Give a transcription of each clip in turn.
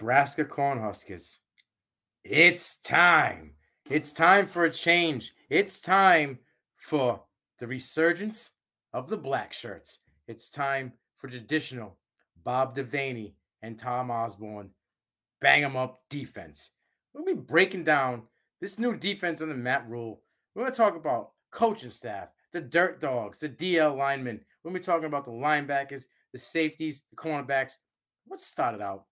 Nebraska Cornhuskers. It's time. It's time for a change. It's time for the resurgence of the Blackshirts. It's time for traditional Bob Devaney and Tom Osborne bang 'em up defense. We'll be breaking down this new defense under Matt Rule. We're going to talk about coaching staff, the dirt dogs, the DL linemen. We'll be talking about the linebackers, the safeties, the cornerbacks. Let's start it out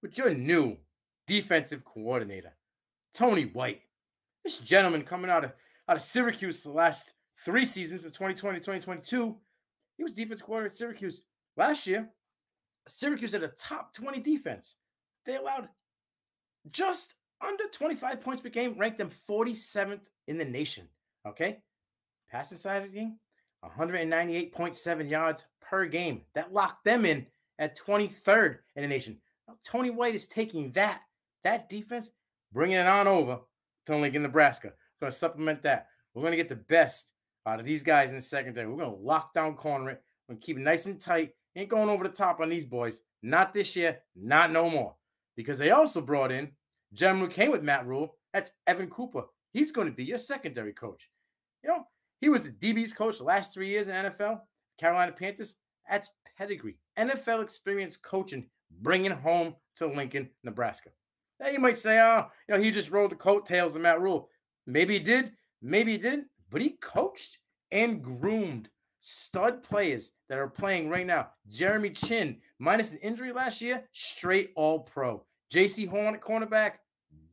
with your new defensive coordinator, Tony White. This gentleman coming out of Syracuse the last 3 seasons of 2020, 2022. He was defensive coordinator at Syracuse. Last year, Syracuse had a top 20 defense. They allowed just under 25 points per game, ranked them 47th in the nation. Okay? Passing side of the game, 198.7 yards per game. That locked them in at 23rd in the nation. Now, Tony White is taking that defense, bringing it on over to Lincoln, Nebraska. We're going to supplement that. We're going to get the best out of these guys in the secondary. We're going to lock down corner it. We're going to keep it nice and tight. Ain't going over the top on these boys. Not this year. Not no more. Because they also brought in a gentleman who came with Matt Rule. That's Evan Cooper. He's going to be your secondary coach. You know, he was the DB's coach the last 3 years in the NFL. Carolina Panthers. That's pedigree. NFL experience coaching, bringing home to Lincoln, Nebraska. Now you might say, oh, he just rode the coattails of Matt Rule. Maybe he did, maybe he didn't, but he coached and groomed stud players that are playing right now. Jeremy Chin, minus an injury last year, straight all-pro. J.C. Horn at cornerback,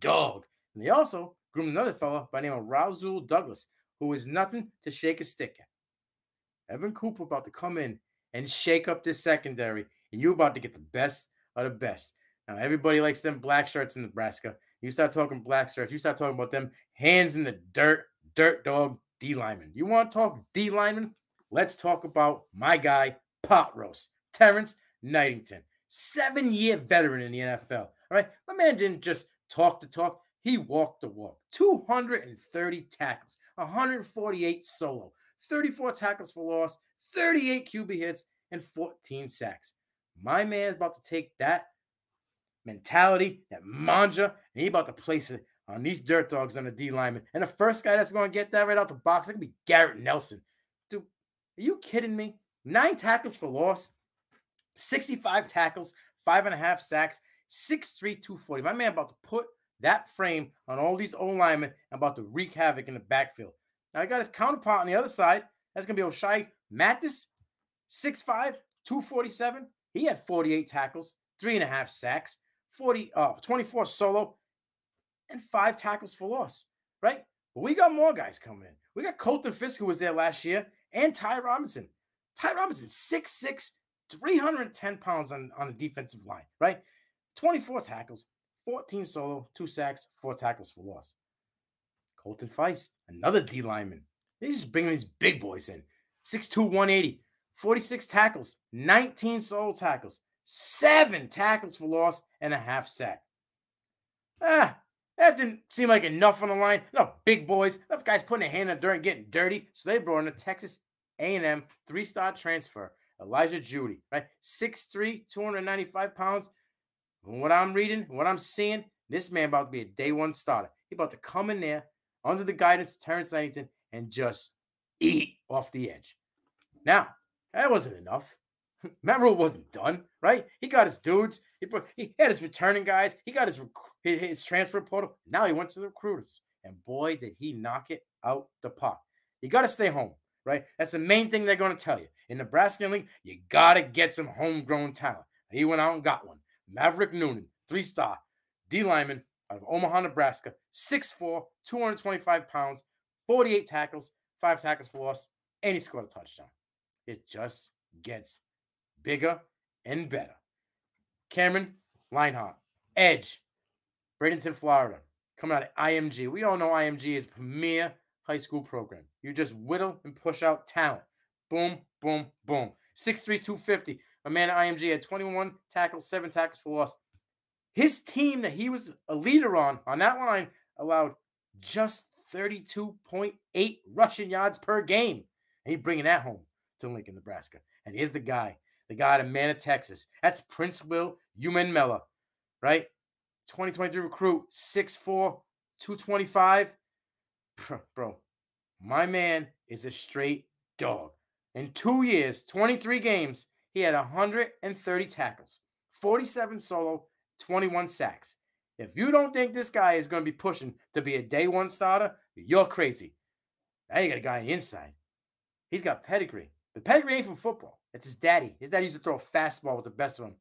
dog. And they also groomed another fella by the name of Rasul Douglas, who is nothing to shake a stick at. Evan Cooper about to come in and shake up this secondary, and you're about to get the best of the best. Now, everybody likes them black shirts in Nebraska. You start talking black shirts, you start talking about them hands in the dirt dog D lineman. You want to talk D lineman? Let's talk about my guy, pot roast, Terrence Knightington. 7-year veteran in the NFL. All right, my man didn't just talk the talk. He walked the walk. 230 tackles, 148 solo, 34 tackles for loss, 38 QB hits, and 14 sacks. My man's about to take that mentality, that manja, and he about to place it on these dirt dogs on the D lineman. And the first guy that's going to get that right out the box, that could be Garrett Nelson. Dude, are you kidding me? 9 tackles for loss, 65 tackles, 5.5 sacks, 6'3", 240. My man about to put that frame on all these old linemen and about to wreak havoc in the backfield. Now, he got his counterpart on the other side. That's going to be Oshai Mathis, 6'5", 247. He had 48 tackles, 3.5 sacks, 24 solo, and 5 tackles for loss, right? But we got more guys coming in. We got Colton Fisk, who was there last year, and Ty Robinson. Ty Robinson, 6'6", 310 pounds on the defensive line, right? 24 tackles, 14 solo, 2 sacks, 4 tackles for loss. Colton Feist, another D lineman. They just bringing these big boys in. 6'2", 180, 46 tackles, 19 solo tackles, 7 tackles for loss, and a half sack. That didn't seem like enough on the line. No, big boys. Enough guys putting their hand in the dirt and getting dirty. So they brought in a Texas A&M 3-star transfer, Elijah Judy, right? 6'3", 295 pounds. From what I'm reading, what I'm seeing, this man about to be a day one starter. He about to come in there under the guidance of Terrence Knightington and just eat off the edge. Now, that wasn't enough. Matt Rule wasn't done, right? He got his dudes. He had his returning guys. He got his transfer portal. Now he went to the recruiters. And boy, did he knock it out the park. You got to stay home, right? That's the main thing they're going to tell you. In Nebraska League, you got to get some homegrown talent. He went out and got one. Maverick Noonan, 3-star, D lineman out of Omaha, Nebraska, 6'4", 225 pounds, 48 tackles, 5 tackles for loss, and he scored a touchdown. It just gets bigger and better. Cameron Linehart, edge, Bradenton, Florida, coming out of IMG. We all know IMG is premier high school program. You just whittle and push out talent. Boom, boom, boom. 6'3", 250. My man at IMG had 21 tackles, 7 tackles for loss. His team that he was a leader on that line allowed just 32.8 rushing yards per game. And he's bringing that home to Lincoln, Nebraska. And here's the guy out of Manna, Texas. That's Prince Will Umenmela. right? 2023 recruit, 6'4", 225. Bro, my man is a straight dog. In 2 years, 23 games, he had 130 tackles, 47 solo, 21 sacks. If you don't think this guy is going to be pushing to be a day one starter, you're crazy. Now you got a guy on the inside. He's got pedigree. But pedigree ain't from football. It's his daddy. His daddy used to throw a fastball with the best of them.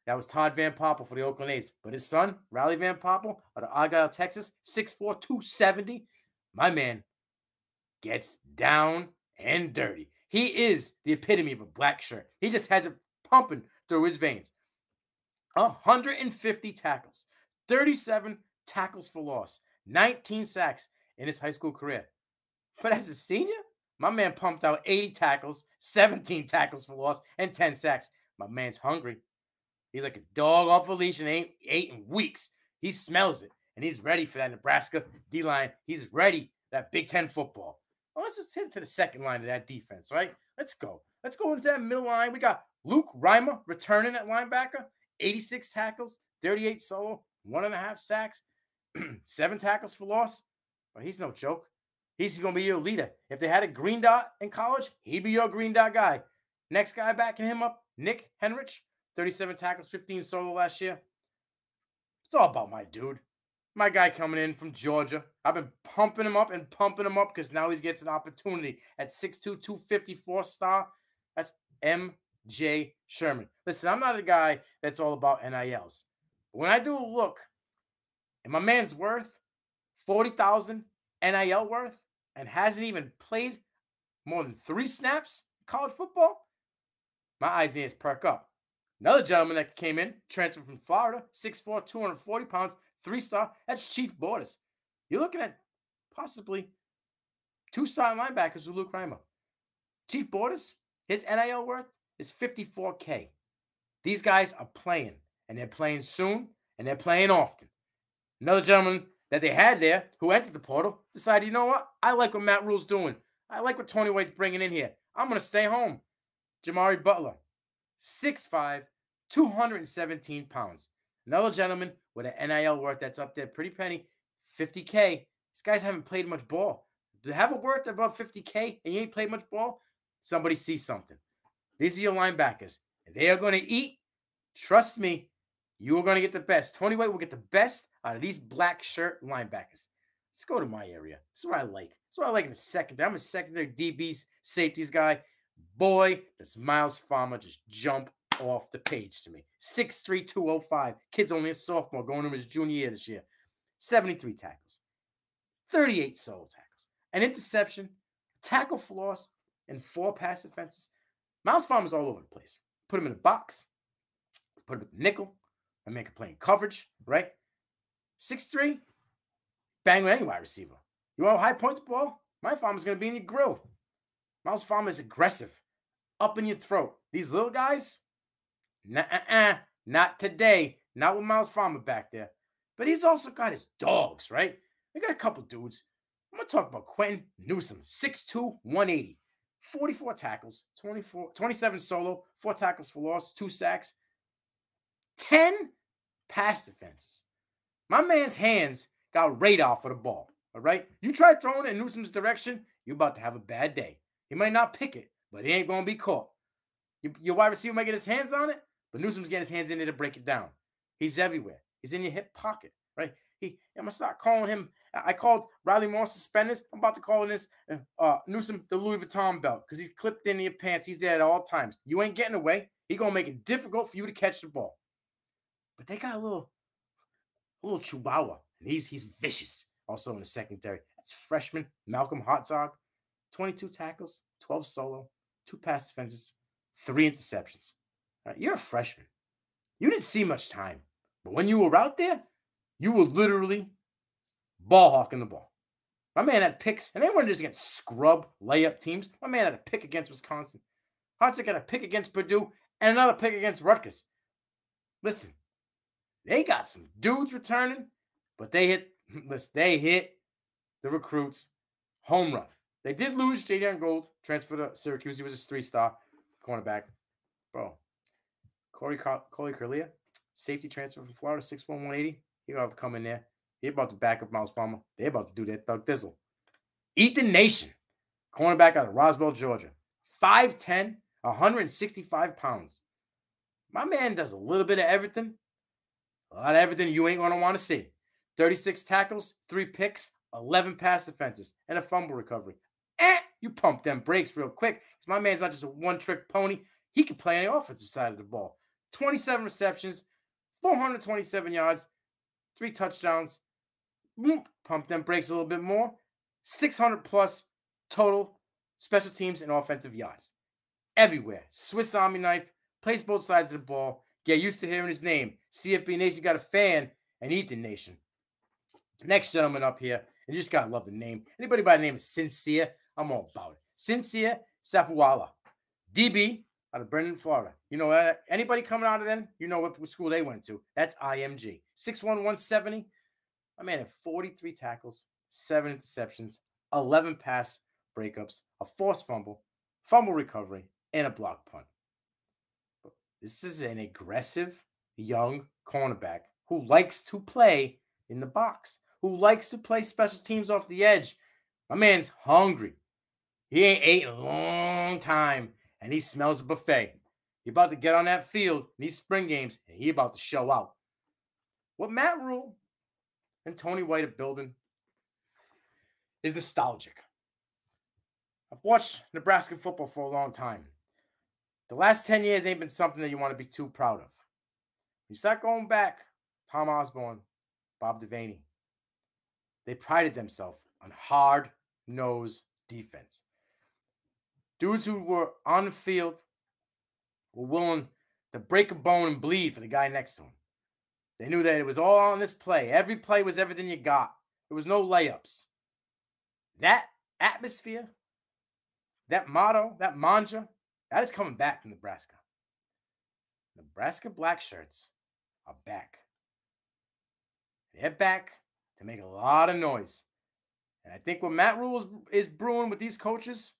That was Todd Van Poppel for the Oakland A's. But his son, Riley Van Poppel, out of Argyle, Texas, 6'4", 270. My man gets down and dirty. He is the epitome of a black shirt. He just has it pumping through his veins. 150 tackles, 37 tackles for loss, 19 sacks in his high school career. But as a senior, my man pumped out 80 tackles, 17 tackles for loss, and 10 sacks. My man's hungry. He's like a dog off a leash and ain't ate in weeks. He smells it, and he's ready for that Nebraska D-line. He's ready, that Big Ten football. Well, let's just hit to the second line of that defense, right? Let's go. Let's go into that middle line. We got Luke Reimer returning at linebacker, 86 tackles, 38 solo, 1.5 sacks, 7 tackles for loss. But he's no joke. He's going to be your leader. If they had a green dot in college, he'd be your green dot guy. Next guy backing him up, Nick Henrich, 37 tackles, 15 solo last year. It's all about my dude. My guy coming in from Georgia. I've been pumping him up because now he gets an opportunity at 6'2", 254 star. That's MJ Sherman. Listen, I'm not a guy that's all about NILs. But when I do a look, and my man's worth $40,000 NIL worth and hasn't even played more than 3 snaps in college football, my eyes need to perk up. Another gentleman that came in, transferred from Florida, 6'4", 240 pounds, 3-star, that's Chief Borders. You're looking at possibly 2-star linebackers with Luke Reimer. Chief Borders, his NIL worth is $54K. These guys are playing, and they're playing soon, and they're playing often. Another gentleman that they had there who entered the portal decided, you know what? I like what Matt Rule's doing. I like what Tony White's bringing in here. I'm going to stay home. Jamari Butler, 6'5", 217 pounds. Another gentleman with an NIL worth that's up there, pretty penny, $50K. These guys haven't played much ball. To have a worth above $50K and you ain't played much ball, somebody sees something. These are your linebackers. And they are going to eat. Trust me, you are going to get the best. Tony White will get the best out of these black shirt linebackers. Let's go to my area. This is what I like. This is what I like in the secondary. I'm a secondary DBs, safeties guy. Boy, does Miles Farmer just jump off the page to me. 6'3", 205. Kid's only a sophomore going into his junior year this year. 73 tackles. 38 solo tackles. An interception, tackle for loss, and 4 pass defenses. Miles Farmer's all over the place. Put him in a box. Put him in the nickel. I make a playing coverage, right? 6'3", bang with any wide receiver. You want a high point the ball? My Farmer's going to be in your grill. Miles Farmer is aggressive. Up in your throat. These little guys, not today. Not with Miles Farmer back there. But he's also got his dogs, right? We got a couple dudes. I'm going to talk about Quentin Newsom, 6'2", 180. 44 tackles, 27 solo, 4 tackles for loss, 2 sacks, 10 pass defenses. My man's hands got radar for the ball, all right? You try throwing it in Newsom's direction, you're about to have a bad day. He might not pick it, but he ain't going to be caught. Your wide receiver might get his hands on it, but Newsom's getting his hands in there to break it down. He's everywhere. He's in your hip pocket, right? I'm going to start calling him. I called Riley Moore suspenders. I'm about to call this Newsom the Louis Vuitton belt because he's clipped in your pants. He's there at all times. You ain't getting away. He's going to make it difficult for you to catch the ball. But they got a little chihuahua, and he's vicious also in the secondary. That's freshman Malcolm Hartzog. 22 tackles, 12 solo, 2 pass defenses, 3 interceptions. All right, you're a freshman. You didn't see much time. But when you were out there, you were literally ball hawking the ball. My man had picks, and they weren't just against scrub layup teams. My man had a pick against Wisconsin. Hartzog had a pick against Purdue, and another pick against Rutgers. Listen, they got some dudes returning, but they hit the recruits home run. They did lose Jadion Gold, transferred to Syracuse. He was a 3-star cornerback. Bro, Corey Curlia, Safety transfer from Florida, 6'1", 180. He about to come in there. He about to back up Miles Farmer. They're about to do that thug thizzle. Ethan Nation, cornerback out of Roswell, Georgia. 5'10", 165 pounds. My man does a little bit of everything. A lot of everything you ain't going to want to see. 36 tackles, 3 picks, 11 pass defenses, and a fumble recovery. You pump them brakes real quick. Because my man's not just a one-trick pony. He can play on the offensive side of the ball. 27 receptions, 427 yards, 3 touchdowns. Pump them brakes a little bit more. 600-plus total special teams and offensive yards. Everywhere. Swiss Army knife. Plays both sides of the ball. Get used to hearing his name. CFB Nation got a fan, and Ethan Nation. Next gentleman up here, and you just got to love the name. Anybody by the name of Sincere, I'm all about it. Sincere Safuala. DB out of Brendan, Florida. You know, anybody coming out of them, you know what school they went to. That's IMG. 6'1", 170. My man had 43 tackles, 7 interceptions, 11 pass breakups, a forced fumble, fumble recovery, and a block punt. This is an aggressive, young cornerback who likes to play in the box, who likes to play special teams off the edge. My man's hungry. He ain't ate in a long time, and he smells a buffet. He about to get on that field in these spring games, and he about to show out. What Matt Rule and Tony White are building is nostalgic. I've watched Nebraska football for a long time. The last 10 years ain't been something that you want to be too proud of. You start going back, Tom Osborne, Bob Devaney. They prided themselves on hard-nosed defense. Dudes who were on the field were willing to break a bone and bleed for the guy next to him. They knew that it was all on this play. Every play was everything you got. There was no layups. That atmosphere, that motto, that mantra, that is coming back from Nebraska. Nebraska Blackshirts are back. They're back to make a lot of noise. And I think what Matt Rule is brewing with these coaches,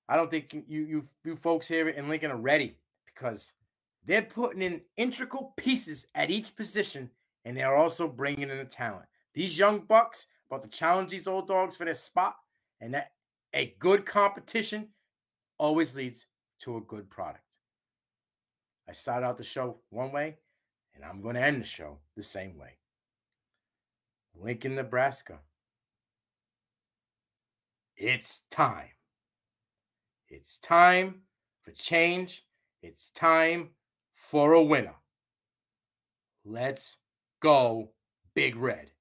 I don't think you folks here in Lincoln are ready, because they're putting in integral pieces at each position, and they're also bringing in the talent. These young bucks about to challenge these old dogs for their spot, and that a good competition always leads to a good product. I started out the show one way, and I'm going to end the show the same way. Lincoln, Nebraska. It's time. It's time for change. It's time for a winner. Let's go, Big Red.